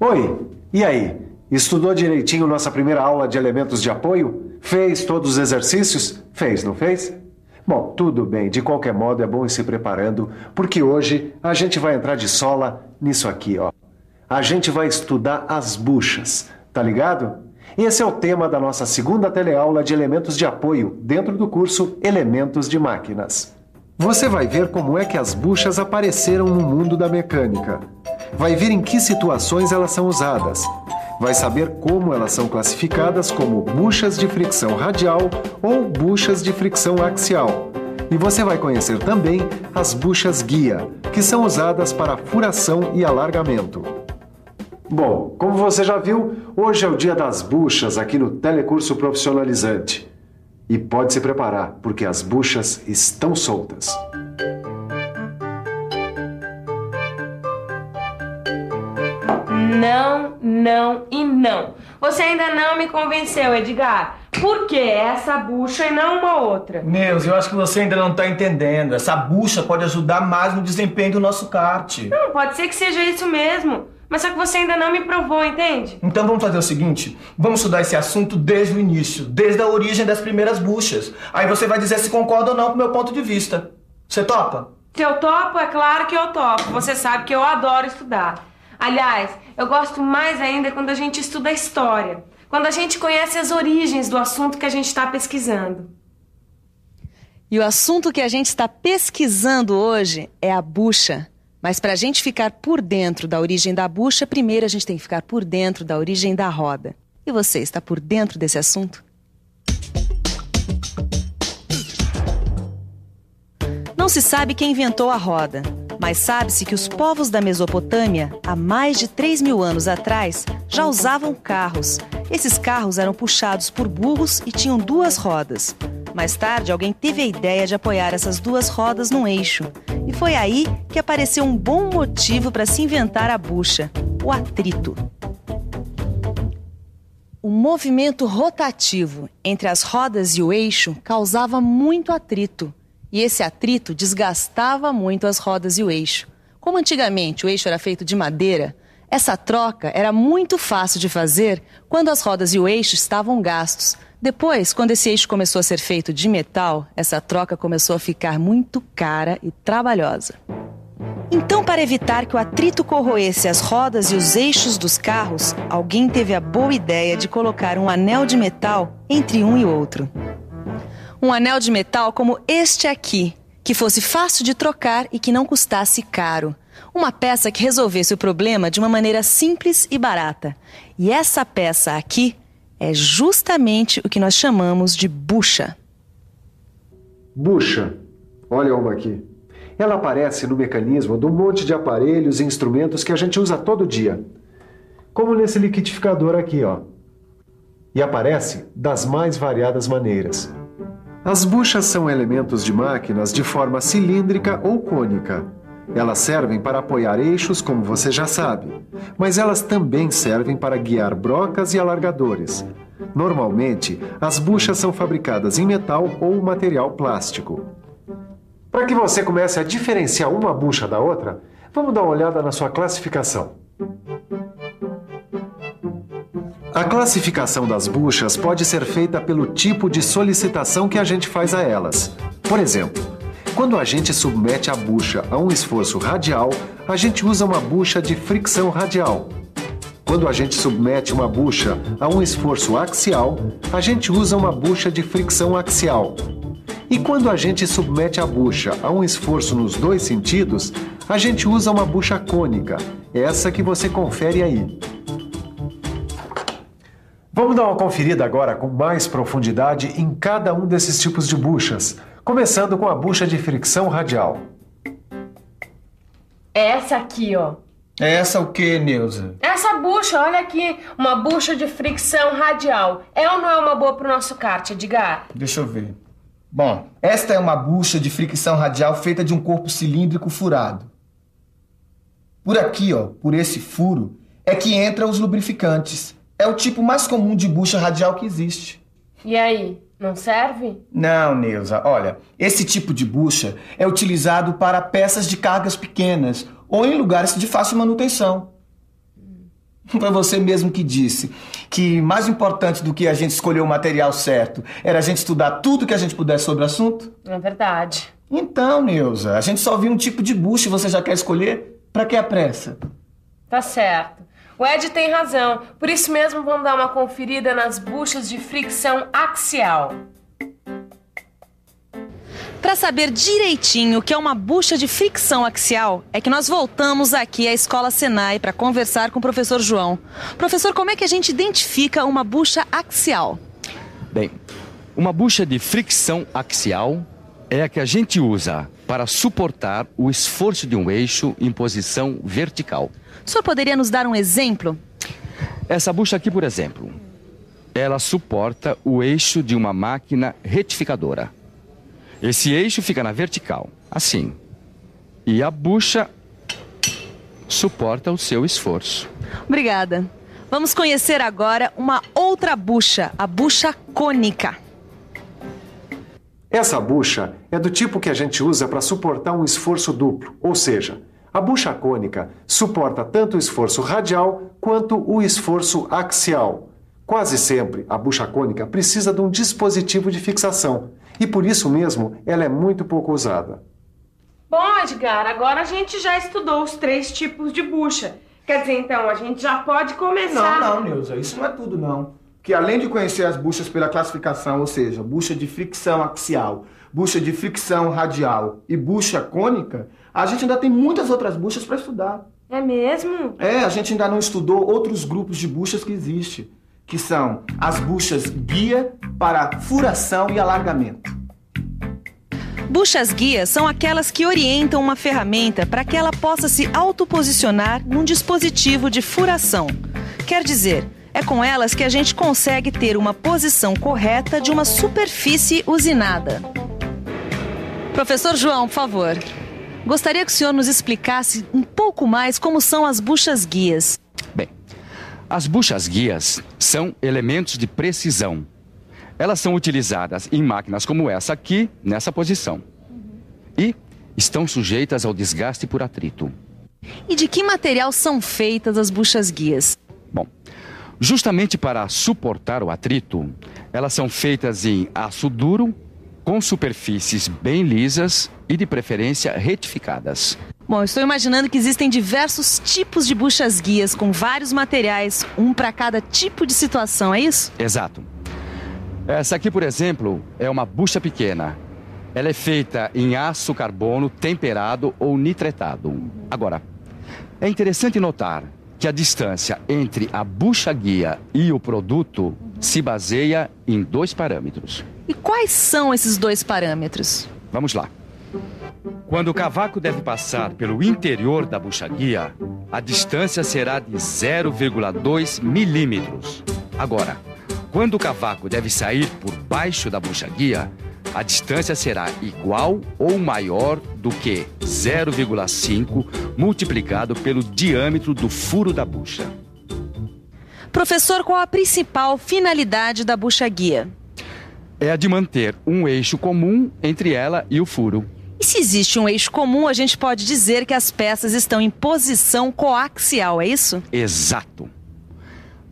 Oi, e aí? Estudou direitinho nossa primeira aula de elementos de apoio? Fez todos os exercícios? Fez, não fez? Bom, tudo bem. De qualquer modo, é bom ir se preparando, porque hoje a gente vai entrar de sola nisso aqui, ó. A gente vai estudar as buchas, tá ligado? Esse é o tema da nossa segunda teleaula de elementos de apoio, dentro do curso Elementos de Máquinas. Você vai ver como é que as buchas apareceram no mundo da mecânica. Vai ver em que situações elas são usadas. Vai saber como elas são classificadas como buchas de fricção radial ou buchas de fricção axial. E você vai conhecer também as buchas guia, que são usadas para furação e alargamento. Bom, como você já viu, hoje é o dia das buchas aqui no Telecurso Profissionalizante. E pode se preparar, porque as buchas estão soltas. Não, não e não. Você ainda não me convenceu, Edgar. Por que essa bucha e não uma outra? Neuza, eu acho que você ainda não está entendendo. Essa bucha pode ajudar mais no desempenho do nosso kart. Não, pode ser que seja isso mesmo. Mas só que você ainda não me provou, entende? Então vamos fazer o seguinte, vamos estudar esse assunto desde o início, desde a origem das primeiras buchas. Aí você vai dizer se concorda ou não com o meu ponto de vista. Você topa? Se eu topo, é claro que eu topo. Você sabe que eu adoro estudar. Aliás, eu gosto mais ainda quando a gente estuda a história. Quando a gente conhece as origens do assunto que a gente está pesquisando. E o assunto que a gente está pesquisando hoje é a bucha. Mas para a gente ficar por dentro da origem da bucha, primeiro a gente tem que ficar por dentro da origem da roda. E você está por dentro desse assunto? Não se sabe quem inventou a roda, mas sabe-se que os povos da Mesopotâmia, há mais de 3.000 anos atrás, já usavam carros. Esses carros eram puxados por burros e tinham 2 rodas. Mais tarde, alguém teve a ideia de apoiar essas 2 rodas num eixo. E foi aí que apareceu um bom motivo para se inventar a bucha, o atrito. O movimento rotativo entre as rodas e o eixo causava muito atrito. E esse atrito desgastava muito as rodas e o eixo. Como antigamente o eixo era feito de madeira, essa troca era muito fácil de fazer quando as rodas e o eixo estavam gastos. Depois, quando esse eixo começou a ser feito de metal, essa troca começou a ficar muito cara e trabalhosa. Então, para evitar que o atrito corroesse as rodas e os eixos dos carros, alguém teve a boa ideia de colocar um anel de metal entre um e outro. Um anel de metal como este aqui, que fosse fácil de trocar e que não custasse caro. Uma peça que resolvesse o problema de uma maneira simples e barata. E essa peça aqui é justamente o que nós chamamos de bucha. Bucha. Olha uma aqui. Ela aparece no mecanismo de um monte de aparelhos e instrumentos que a gente usa todo dia. Como nesse liquidificador aqui, ó. E aparece das mais variadas maneiras. As buchas são elementos de máquinas de forma cilíndrica ou cônica. Elas servem para apoiar eixos, como você já sabe, mas elas também servem para guiar brocas e alargadores. Normalmente, as buchas são fabricadas em metal ou material plástico. Para que você comece a diferenciar uma bucha da outra, vamos dar uma olhada na sua classificação. A classificação das buchas pode ser feita pelo tipo de solicitação que a gente faz a elas. Por exemplo, quando a gente submete a bucha a um esforço radial, a gente usa uma bucha de fricção radial. Quando a gente submete uma bucha a um esforço axial, a gente usa uma bucha de fricção axial. E quando a gente submete a bucha a um esforço nos 2 sentidos, a gente usa uma bucha cônica, essa que você confere aí. Vamos dar uma conferida agora com mais profundidade em cada um desses tipos de buchas, começando com a bucha de fricção radial. Essa aqui, ó. Essa o quê, Neuza? Essa bucha, olha aqui. Uma bucha de fricção radial. É ou não é uma boa pro nosso kart, Edgar? Deixa eu ver. Bom, esta é uma bucha de fricção radial feita de um corpo cilíndrico furado. Por aqui, ó, por esse furo, é que entram os lubrificantes. É o tipo mais comum de bucha radial que existe. E aí, não serve? Não, Neuza, olha, esse tipo de bucha é utilizado para peças de cargas pequenas ou em lugares de fácil manutenção. Foi você mesmo que disse que mais importante do que a gente escolher o material certo era a gente estudar tudo que a gente pudesse sobre o assunto? É verdade. Então, Neuza, a gente só viu um tipo de bucha e você já quer escolher? Pra que a pressa? Tá certo. O Ed tem razão. Por isso mesmo, vamos dar uma conferida nas buchas de fricção axial. Para saber direitinho o que é uma bucha de fricção axial, é que nós voltamos aqui à Escola Senai para conversar com o professor João. Professor, como é que a gente identifica uma bucha axial? Bem, uma bucha de fricção axial é a que a gente usa para suportar o esforço de um eixo em posição vertical. O senhor poderia nos dar um exemplo? Essa bucha aqui, por exemplo, ela suporta o eixo de uma máquina retificadora. Esse eixo fica na vertical, assim. E a bucha suporta o seu esforço. Obrigada. Vamos conhecer agora uma outra bucha, a bucha cônica. Essa bucha é do tipo que a gente usa para suportar um esforço duplo, ou seja, a bucha cônica suporta tanto o esforço radial quanto o esforço axial. Quase sempre, a bucha cônica precisa de um dispositivo de fixação e por isso mesmo ela é muito pouco usada. Bom, Edgar, agora a gente já estudou os 3 tipos de bucha. Quer dizer, então, a gente já pode começar. Não, Neuza, isso não é tudo, não. Porque além de conhecer as buchas pela classificação, ou seja, bucha de fricção axial, bucha de fricção radial e bucha cônica, a gente ainda tem muitas outras buchas para estudar. É mesmo? É, a gente ainda não estudou outros grupos de buchas que existem, que são as buchas guia para furação e alargamento. Buchas guias são aquelas que orientam uma ferramenta para que ela possa se autoposicionar num dispositivo de furação. Quer dizer, é com elas que a gente consegue ter uma posição correta de uma superfície usinada. Professor João, por favor, gostaria que o senhor nos explicasse um pouco mais como são as buchas guias. Bem, as buchas guias são elementos de precisão. Elas são utilizadas em máquinas como essa aqui, nessa posição. E estão sujeitas ao desgaste por atrito. E de que material são feitas as buchas guias? Bom, justamente para suportar o atrito, elas são feitas em aço duro, com superfícies bem lisas e, de preferência, retificadas. Bom, eu estou imaginando que existem diversos tipos de buchas guias com vários materiais, um para cada tipo de situação, é isso? Exato. Essa aqui, por exemplo, é uma bucha pequena. Ela é feita em aço carbono temperado ou nitretado. Agora, é interessante notar que a distância entre a bucha guia e o produto se baseia em 2 parâmetros. E quais são esses 2 parâmetros? Vamos lá. Quando o cavaco deve passar pelo interior da bucha guia, a distância será de 0,2 milímetros. Agora, quando o cavaco deve sair por baixo da bucha guia, a distância será igual ou maior do que 0,5 multiplicado pelo diâmetro do furo da bucha. Professor, qual a principal finalidade da bucha guia? É a de manter um eixo comum entre ela e o furo. E se existe um eixo comum, a gente pode dizer que as peças estão em posição coaxial, é isso? Exato.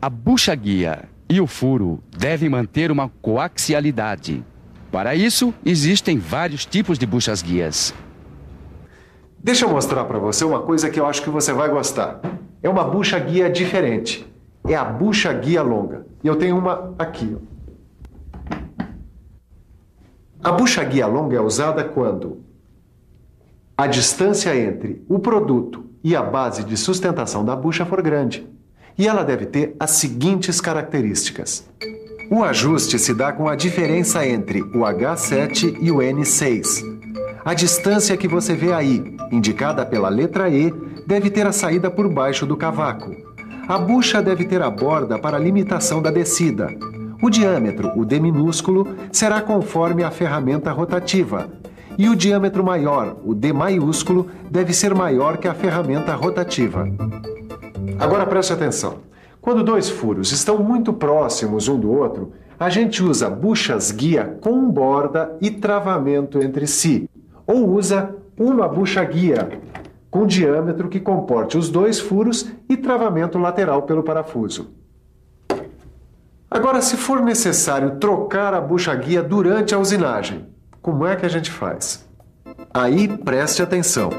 A bucha guia e o furo devem manter uma coaxialidade. Para isso, existem vários tipos de buchas guias. Deixa eu mostrar para você uma coisa que eu acho que você vai gostar. É uma bucha guia diferente. É a bucha guia longa. E eu tenho uma aqui. A bucha guia longa é usada quando a distância entre o produto e a base de sustentação da bucha for grande. E ela deve ter as seguintes características. O ajuste se dá com a diferença entre o H7 e o N6. A distância que você vê aí, indicada pela letra E, deve ter a saída por baixo do cavaco. A bucha deve ter a borda para a limitação da descida. O diâmetro, o D minúsculo, será conforme a ferramenta rotativa. E o diâmetro maior, o D maiúsculo, deve ser maior que a ferramenta rotativa. Agora preste atenção. Quando 2 furos estão muito próximos um do outro, a gente usa buchas guia com borda e travamento entre si. Ou usa uma bucha guia com diâmetro que comporte os 2 furos e travamento lateral pelo parafuso. Agora, se for necessário trocar a bucha-guia durante a usinagem, como é que a gente faz? Aí preste atenção.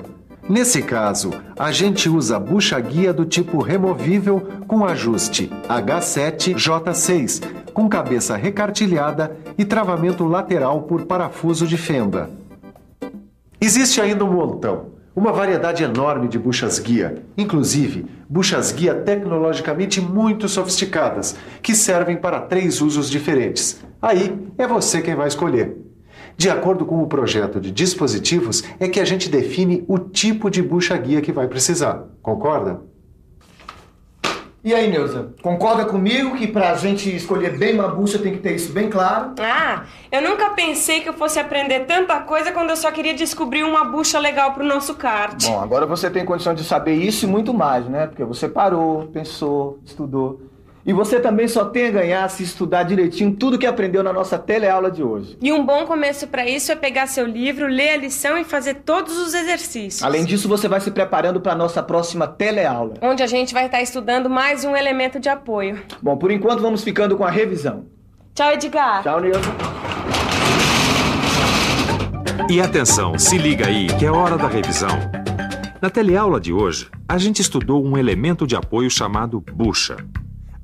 Nesse caso, a gente usa a bucha-guia do tipo removível com ajuste H7J6, com cabeça recartilhada e travamento lateral por parafuso de fenda. Existe ainda um montão, uma variedade enorme de buchas-guia, inclusive buchas-guia tecnologicamente muito sofisticadas, que servem para 3 usos diferentes. Aí é você quem vai escolher. De acordo com o projeto de dispositivos, é que a gente define o tipo de bucha-guia que vai precisar. Concorda? E aí, Neuza, concorda comigo que pra gente escolher bem uma bucha tem que ter isso bem claro? Ah, eu nunca pensei que eu fosse aprender tanta coisa quando eu só queria descobrir uma bucha legal pro nosso kart. Bom, agora você tem condição de saber isso e muito mais, né? Porque você parou, pensou, estudou. E você também só tem a ganhar se estudar direitinho tudo que aprendeu na nossa teleaula de hoje. E um bom começo para isso é pegar seu livro, ler a lição e fazer todos os exercícios. Além disso, você vai se preparando para a nossa próxima teleaula, onde a gente vai estar estudando mais um elemento de apoio. Bom, por enquanto vamos ficando com a revisão. Tchau, Edgar. Tchau, Neuza. E atenção, se liga aí que é hora da revisão. Na teleaula de hoje, a gente estudou um elemento de apoio chamado bucha.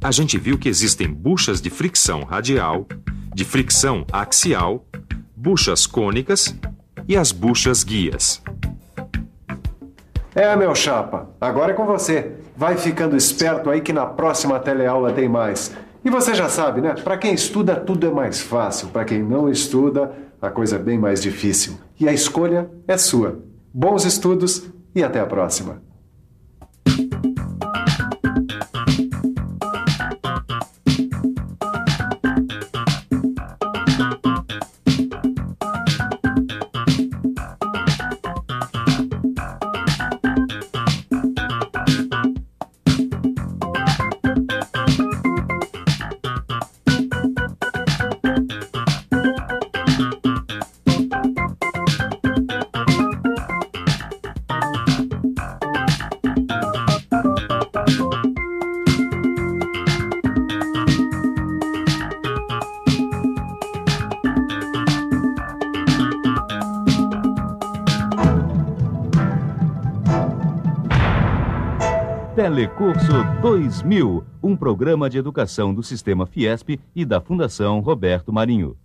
A gente viu que existem buchas de fricção radial, de fricção axial, buchas cônicas e as buchas guias. Meu chapa, agora é com você. Vai ficando esperto aí que na próxima teleaula tem mais. E você já sabe, né? Para quem estuda, tudo é mais fácil. Para quem não estuda, a coisa é bem mais difícil. E a escolha é sua. Bons estudos e até a próxima. Telecurso 2000, um programa de educação do Sistema Fiesp e da Fundação Roberto Marinho.